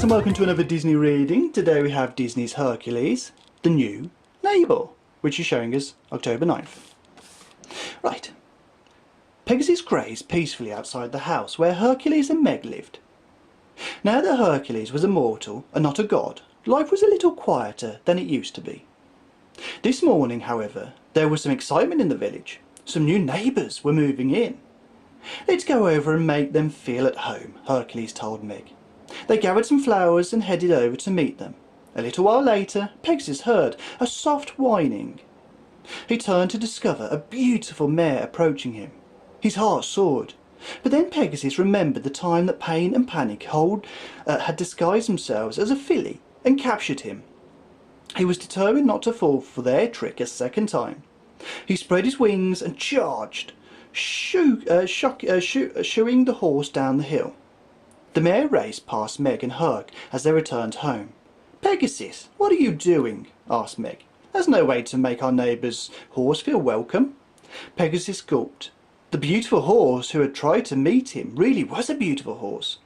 and welcome to another Disney reading. Today we have Disney's Hercules, the new Neigh-bour, which is showing us October 9th. Right. Pegasus grazed peacefully outside the house where Hercules and Meg lived. Now that Hercules was a mortal and not a god, life was a little quieter than it used to be. This morning, however, there was some excitement in the village. Some new neighbours were moving in. "Let's go over and make them feel at home," Hercules told Meg. They gathered some flowers and headed over to meet them. A little while later, Pegasus heard a soft whining. He turned to discover a beautiful mare approaching him. His heart soared. But then Pegasus remembered the time that Pain and Panic had disguised themselves as a filly and captured him. He was determined not to fall for their trick a second time. He spread his wings and charged, shooing the horse down the hill. The mare raced past Meg and Herc as they returned home. "Pegasus, what are you doing?" asked Meg. "There's no way to make our neighbour's horse feel welcome." Pegasus gulped. The beautiful horse who had tried to meet him really was a beautiful horse.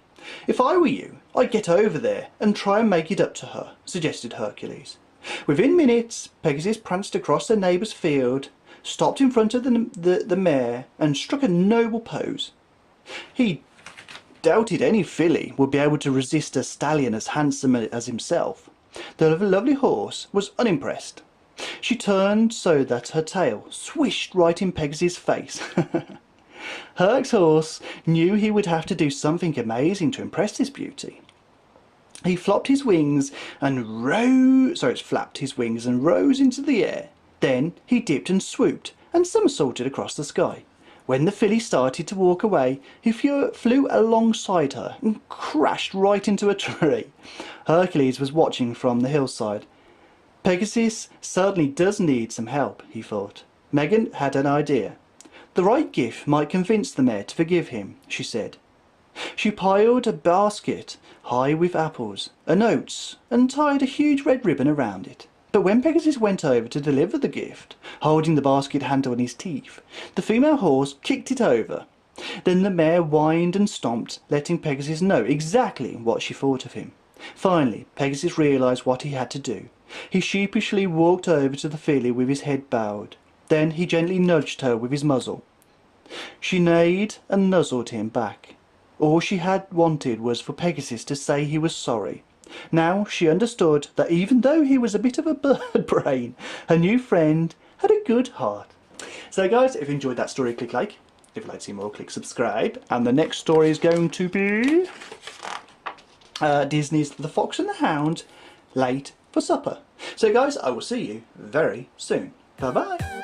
"If I were you, I'd get over there and try and make it up to her," suggested Hercules. Within minutes, Pegasus pranced across their neighbour's field, stopped in front of the mare and struck a noble pose. He doubted any filly would be able to resist a stallion as handsome as himself. The lovely horse was unimpressed. She turned so that her tail swished right in Pegasus' face. Herc's horse knew he would have to do something amazing to impress this beauty. He flapped his wings and rose into the air. Then he dipped and swooped and somersaulted across the sky. When the filly started to walk away, he flew alongside her and crashed right into a tree. Hercules was watching from the hillside. "Pegasus certainly does need some help," he thought. Megan had an idea. "The right gift might convince the mare to forgive him," she said. She piled a basket high with apples and oats and tied a huge red ribbon around it. But when Pegasus went over to deliver the gift, holding the basket handle in his teeth, the female horse kicked it over. Then the mare whined and stomped, letting Pegasus know exactly what she thought of him. Finally, Pegasus realised what he had to do. He sheepishly walked over to the filly with his head bowed. Then he gently nudged her with his muzzle. She neighed and nuzzled him back. All she had wanted was for Pegasus to say he was sorry. Now she understood that even though he was a bit of a bird brain, her new friend had a good heart. So guys, if you enjoyed that story, click like. If you'd like to see more, click subscribe. And the next story is going to be Disney's The Fox and the Hound, Late for Supper. So guys, I will see you very soon. Bye bye.